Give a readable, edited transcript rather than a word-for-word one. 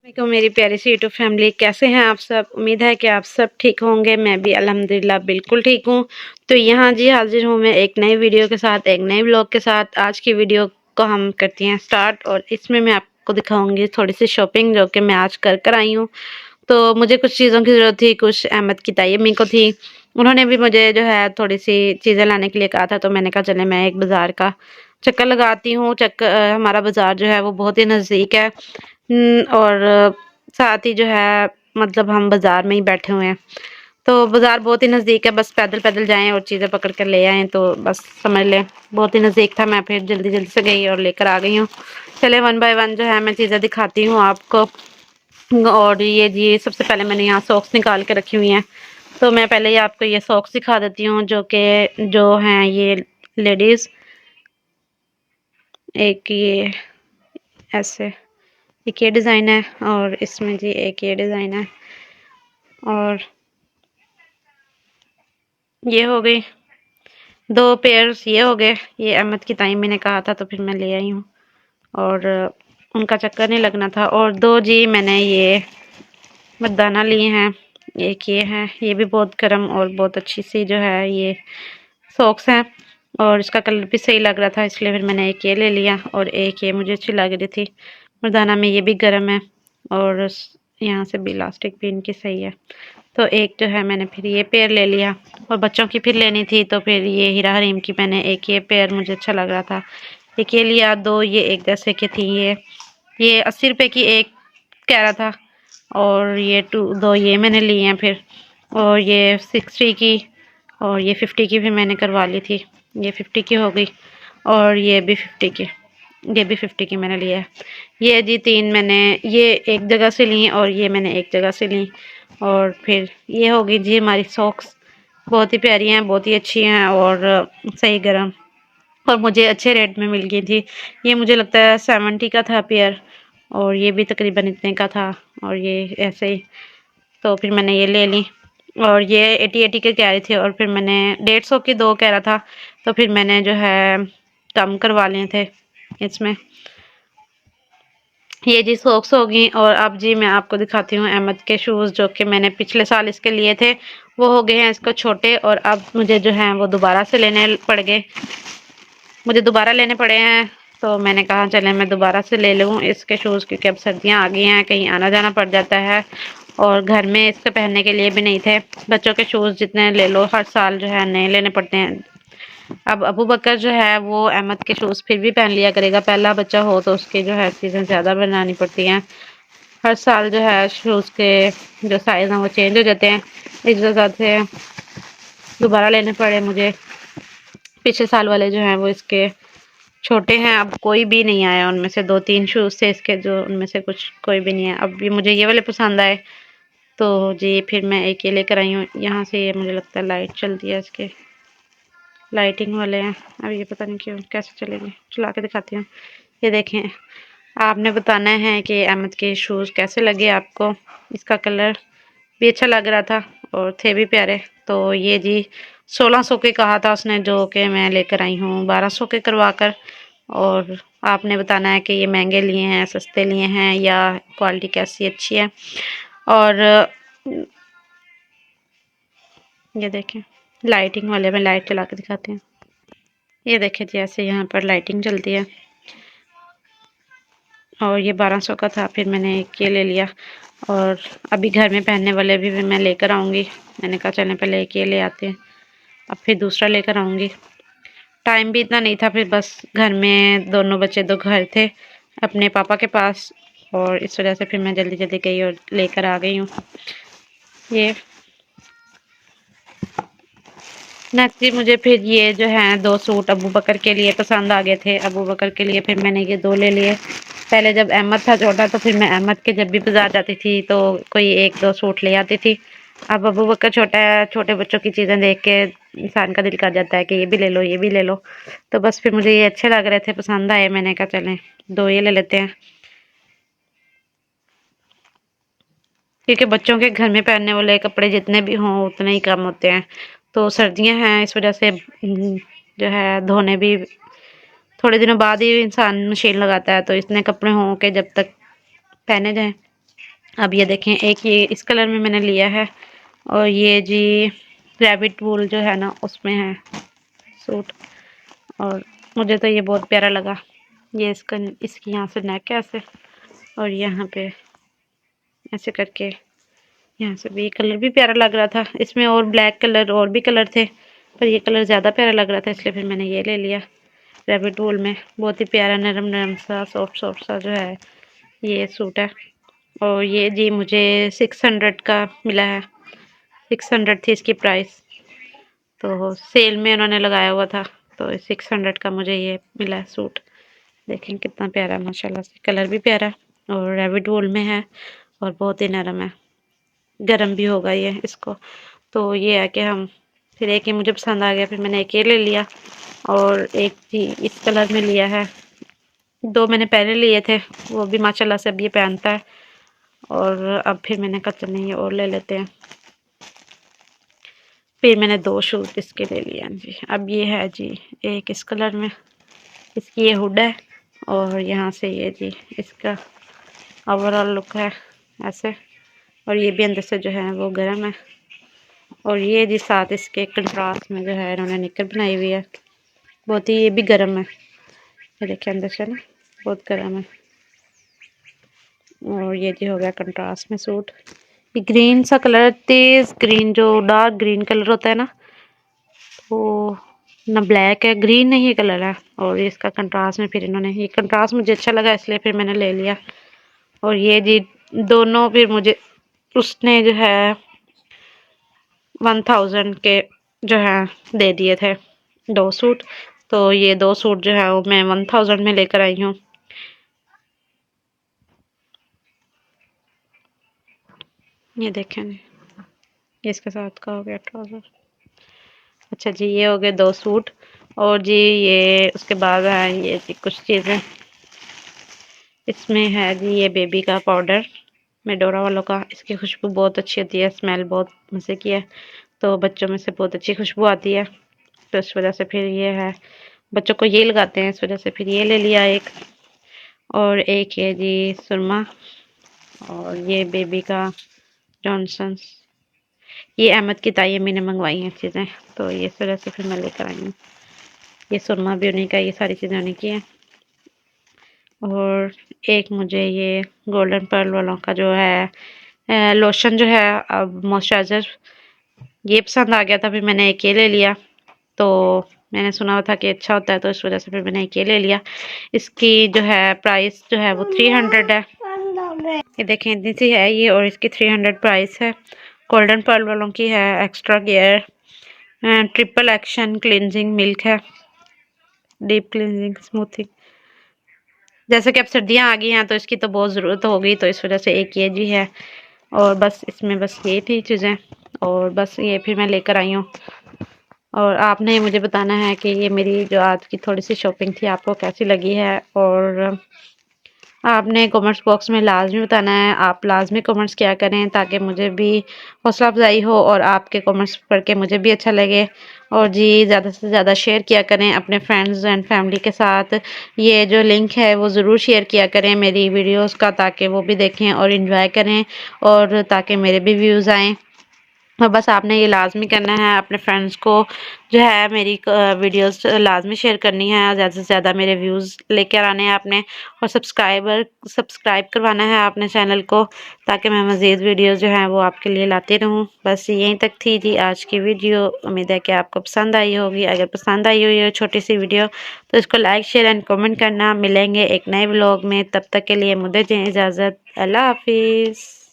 तो मेरी प्यारी सी यूट्यूब फैमिली, कैसे हैं आप सब। उम्मीद है कि आप सब ठीक होंगे। मैं भी अल्हम्दुलिल्लाह बिल्कुल ठीक हूँ। तो यहाँ जी हाजिर हूँ मैं एक नई वीडियो के साथ, एक नए ब्लॉग के साथ। आज की वीडियो को हम करते हैं स्टार्ट और इसमें मैं आपको दिखाऊंगी थोड़ी सी शॉपिंग जो कि मैं आज कर आई हूँ। तो मुझे कुछ चीज़ों की ज़रूरत थी, कुछ अहमद की ताई अम्मी को थी। उन्होंने भी मुझे जो है थोड़ी सी चीज़ें लाने के लिए कहा था, तो मैंने कहा चले मैं एक बाज़ार का चक्कर लगाती हूँ। हमारा बाज़ार जो है वो बहुत ही नज़दीक है। और साथ ही जो है मतलब हम बाज़ार में ही बैठे हुए हैं। तो बाज़ार बहुत ही नज़दीक है, बस पैदल पैदल जाएं और चीज़ें पकड़ कर ले आएँ तो बस समझ लें बहुत ही नज़दीक था। मैं फिर जल्दी जल्दी से गई और लेकर आ गई हूँ। चले वन बाय वन जो है मैं चीज़ें दिखाती हूँ आपको। और ये जी सबसे पहले मैंने यहाँ सॉक्स निकाल के रखी हुई हैं। तो मैं पहले ही आपको ये सॉक्स दिखा देती हूँ जो हैं ये लेडीज़। एक ये ऐसे एक ये डिज़ाइन है और इसमें जी एक ये डिज़ाइन है। और ये हो गई दो पेयर्स, ये हो गए। ये अहमद की ताई मैंने कहा था तो फिर मैं ले आई हूँ और उनका चक्कर नहीं लगना था। और दो जी मैंने ये मर्दाना लिए हैं। एक ये है, ये भी बहुत गर्म और बहुत अच्छी सी जो है ये सॉक्स हैं और इसका कलर भी सही लग रहा था, इसलिए फिर मैंने एक ये ले लिया। और एक ये मुझे अच्छी लग रही थी मर्दाना में, ये भी गर्म है और यहाँ से भी इलास्टिक भी इनकी सही है। तो एक जो है मैंने फिर ये पेयर ले लिया और बच्चों की फिर लेनी थी तो फिर ये हीरा हरीम की मैंने एक ये पेयर मुझे अच्छा लग रहा था, एक ये लिया। दो ये एक जैसे की थी, ये 80 रुपए की एक कह रहा था। और ये दो ये मैंने लिए हैं फिर। और ये 60 की और ये 50 की भी मैंने करवा ली थी। ये 50 की हो गई और ये भी 50 की, ये भी 50 की मैंने लिया है। ये जी तीन मैंने ये एक जगह से ली और ये मैंने एक जगह से ली। और फिर ये होगी जी हमारी सॉक्स, बहुत ही प्यारी हैं, बहुत ही अच्छी हैं और सही गर्म और मुझे अच्छे रेट में मिल गई थी। ये मुझे लगता है 70 का था पेयर और ये भी तकरीबन इतने का था और ये ऐसे ही। तो फिर मैंने ये ले ली और ये 80 के कह रहे थे और फिर मैंने 150 की दो कह रहा था तो फिर मैंने जो है कम करवा लिए थे इसमें। ये जी सॉक्स होगी। और अब जी मैं आपको दिखाती हूँ अहमद के शूज़ जो कि मैंने पिछले साल इसके लिए थे, वो हो गए हैं इसको छोटे और अब मुझे जो है वो दोबारा से लेने पड़ गए, मुझे दोबारा लेने पड़े हैं। तो मैंने कहा चले मैं दोबारा से ले लूँ इसके शूज़, क्योंकि अब सर्दियाँ आ गई हैं, कहीं आना जाना पड़ जाता है और घर में इसके पहनने के लिए भी नहीं थे। बच्चों के शूज़ जितने ले लो हर साल जो है नए लेने पड़ते हैं। अब अबू बकर जो है वो अहमद के शूज़ फिर भी पहन लिया करेगा, पहला बच्चा हो तो उसकी जो है चीज़ें ज़्यादा बनानी पड़ती हैं। हर साल जो है शूज़ के जो साइज़ हैं वो चेंज हो जाते हैं, इस वजह से दोबारा लेने पड़े मुझे। पिछले साल वाले जो हैं वो इसके छोटे हैं, अब कोई भी नहीं आया उनमें से। दो तीन शूज़ थे इसके जो उनमें से कुछ कोई भी नहीं है। अब भी मुझे ये वाले पसंद आए तो जी फिर मैं एक ये लेकर आई हूँ। यहाँ से ये मुझे लगता है लाइट चलती है, इसके लाइटिंग वाले हैं। अब ये पता नहीं क्यों कैसे चलेंगे, चला के दिखाती हूँ। ये देखें, आपने बताना है कि अहमद के शूज़ कैसे लगे आपको। इसका कलर भी अच्छा लग रहा था और थे भी प्यारे। तो ये जी 1600 के कहा था उसने, जो कि मैं लेकर आई हूँ 1200 के करवा कर। और आपने बताना है कि ये महंगे लिए हैं, सस्ते लिए हैं या क्वालिटी कैसी अच्छी है। और ये देखें लाइटिंग वाले में लाइट चला के दिखाते हैं। ये देखें जैसे यहाँ पर लाइटिंग चलती है और ये 1200 का था, फिर मैंने एक ये ले लिया। और अभी घर में पहनने वाले भी मैं लेकर आऊँगी। मैंने कहा चलें पहले एक ये ले आते हैं, अब फिर दूसरा लेकर आऊँगी। टाइम भी इतना नहीं था, फिर बस घर में दोनों बच्चे दो घर थे अपने पापा के पास और इस वजह से फिर मैं जल्दी जल्दी गई और लेकर आ गई हूँ ये। नेक्स्ट जी मुझे फिर ये जो है दो सूट अबू बकर के लिए पसंद आ गए थे। अबू बकर के लिए फिर मैंने ये दो ले लिए। पहले जब अहमद था छोटा तो फिर मैं अहमद के जब भी बाजार जाती थी तो कोई एक दो सूट ले आती थी। अब अबू बकर छोटा है, छोटे बच्चों की चीज़ें देख के इंसान का दिल कर जाता है कि ये भी ले लो ये भी ले लो। तो बस फिर मुझे ये अच्छे लग रहे थे, पसंद आए, मैंने कहा चलें दो ये ले लेते हैं, क्योंकि बच्चों के घर में पहनने वाले कपड़े जितने भी हों उतने ही कम होते हैं। तो सर्दियां हैं इस वजह से जो है धोने भी थोड़े दिनों बाद ही इंसान मशीन लगाता है, तो इतने कपड़े हों कि जब तक पहने जाएं अब ये देखें, एक ये इस कलर में मैंने लिया है और ये जी रैबिट वूल जो है ना उसमें है सूट। और मुझे तो ये बहुत प्यारा लगा। ये इसकी यहाँ से नेक है ऐसे, और यहाँ पे ऐसे करके यहाँ से भी कलर भी प्यारा लग रहा था। इसमें और ब्लैक कलर और भी कलर थे, पर ये कलर ज़्यादा प्यारा लग रहा था, इसलिए फिर मैंने ये ले लिया। रैबिट वूल में बहुत ही प्यारा नरम नरम सा सॉफ्ट सॉफ्ट सा जो है ये सूट है। और ये जी मुझे 600 का मिला है। 600 थी इसकी प्राइस, तो सेल में उन्होंने लगाया हुआ था, तो 600 का मुझे ये मिला है सूट। देखें कितना प्यारा, माशाल्लाह से कलर भी प्यारा और रैबिट वूल में है और बहुत ही नरम है, गर्म भी होगा ये इसको। तो ये है कि हम फिर एक ही मुझे पसंद आ गया, फिर मैंने एक ये ले लिया और एक जी इस कलर में लिया है। दो मैंने पहले लिए थे, वो भी माशाल्लाह से अब ये पहनता है, और अब फिर मैंने कहा चलें ये और ले लेते हैं। फिर मैंने दो शूट इसके ले लिए जी। अब ये है जी एक इस कलर में, इसकी ये हुड है और यहाँ से ये जी इसका ओवरऑल लुक है ऐसे। और ये भी अंदर से जो है वो गर्म है। और ये जी साथ इसके कंट्रास्ट में जो है इन्होंने निकर बनाई हुई है, बहुत ही ये भी गर्म है। ये देखिए अंदर से ना बहुत गर्म है। और ये जी हो गया कंट्रास्ट में सूट। ये ग्रीन सा कलर, तेज ग्रीन, जो डार्क ग्रीन कलर होता है ना, वो ना ब्लैक है, ग्रीन नहीं ये कलर है। और इसका कंट्रास्ट में फिर इन्होंने ये कंट्रास्ट मुझे अच्छा लगा, इसलिए फिर मैंने ले लिया। और ये जी दोनों फिर मुझे उसने जो है 1000 के जो है दे दिए थे दो सूट। तो ये दो सूट जो है वो मैं 1000 में लेकर आई हूँ। ये देखें, ये इसके साथ का हो गया ट्राउजर। अच्छा जी, ये हो गए दो सूट। और जी ये उसके बाद है ये जी कुछ चीज़ें इसमें है जी। ये बेबी का पाउडर मेडोरा वालों का, इसकी खुशबू बहुत अच्छी होती है, स्मेल बहुत मज़े की है, तो बच्चों में से बहुत अच्छी खुशबू आती है, तो इस वजह से फिर ये है बच्चों को ये लगाते हैं, इस वजह से फिर ये ले लिया एक। और एक है जी सुरमा, और ये बेबी का जॉनसन्स। ये अहमद की ताई अम्मी ने मंगवाई हैं चीज़ें, तो ये इस वजह से फिर मैं लेकर आई हूँ। ये सुरमा भी उन्हीं का, ये सारी चीज़ें उन्हीं की हैं। और एक मुझे ये गोल्डन पर्ल वालों का जो है लोशन जो है अब मॉइस्चराइज़र, ये पसंद आ गया था, फिर मैंने एक ये ले लिया। तो मैंने सुना हुआ था कि अच्छा होता है, तो इस वजह से फिर मैंने एक ये ले लिया। इसकी जो है प्राइस जो है वो 300 है। ये देखें इतनी सी है ये, और इसकी 300 प्राइस है। गोल्डन पर्ल वालों की है extra care triple action cleansing milk है, डीप क्लिनजिंग स्मूथिंग। जैसे कि अब सर्दियाँ आ गई हैं तो इसकी तो बहुत ज़रूरत होगी, तो इस वजह से एक ये जी है। और बस इसमें बस ये थी चीज़ें, और बस ये फिर मैं लेकर आई हूँ। और आपने मुझे बताना है कि ये मेरी जो आज की थोड़ी सी शॉपिंग थी आपको कैसी लगी है। और आपने कमेंट्स बॉक्स में लाजमी बताना है, आप लाजमी कमेंट्स किया करें ताकि मुझे भी हौसला अफजाई हो और आपके कमेंट्स पढ़ के मुझे भी अच्छा लगे। और जी ज़्यादा से ज़्यादा शेयर किया करें अपने फ्रेंड्स एंड फैमिली के साथ। ये जो लिंक है वो ज़रूर शेयर किया करें मेरी वीडियोस का, ताकि वो भी देखें और इन्जॉय करें, और ताकि मेरे भी व्यूज़ आएँ। और बस आपने ये लाजमी करना है, अपने फ्रेंड्स को जो है मेरी वीडियोस लाजमी शेयर करनी है, ज़्यादा से ज़्यादा मेरे व्यूज़ लेकर आने हैं आपने। और सब्सक्राइब करवाना है अपने चैनल को, ताकि मैं मज़ीद वीडियोस जो हैं वो आपके लिए लाती रहूँ। बस यहीं तक थी जी आज की वीडियो, उम्मीद है कि आपको पसंद आई होगी। अगर पसंद आई हुई है छोटी सी वीडियो तो इसको लाइक शेयर एंड कमेंट करना। मिलेंगे एक नए व्लॉग में, तब तक के लिए मुझे दें इजाज़त। अल्लाह हाफिज़।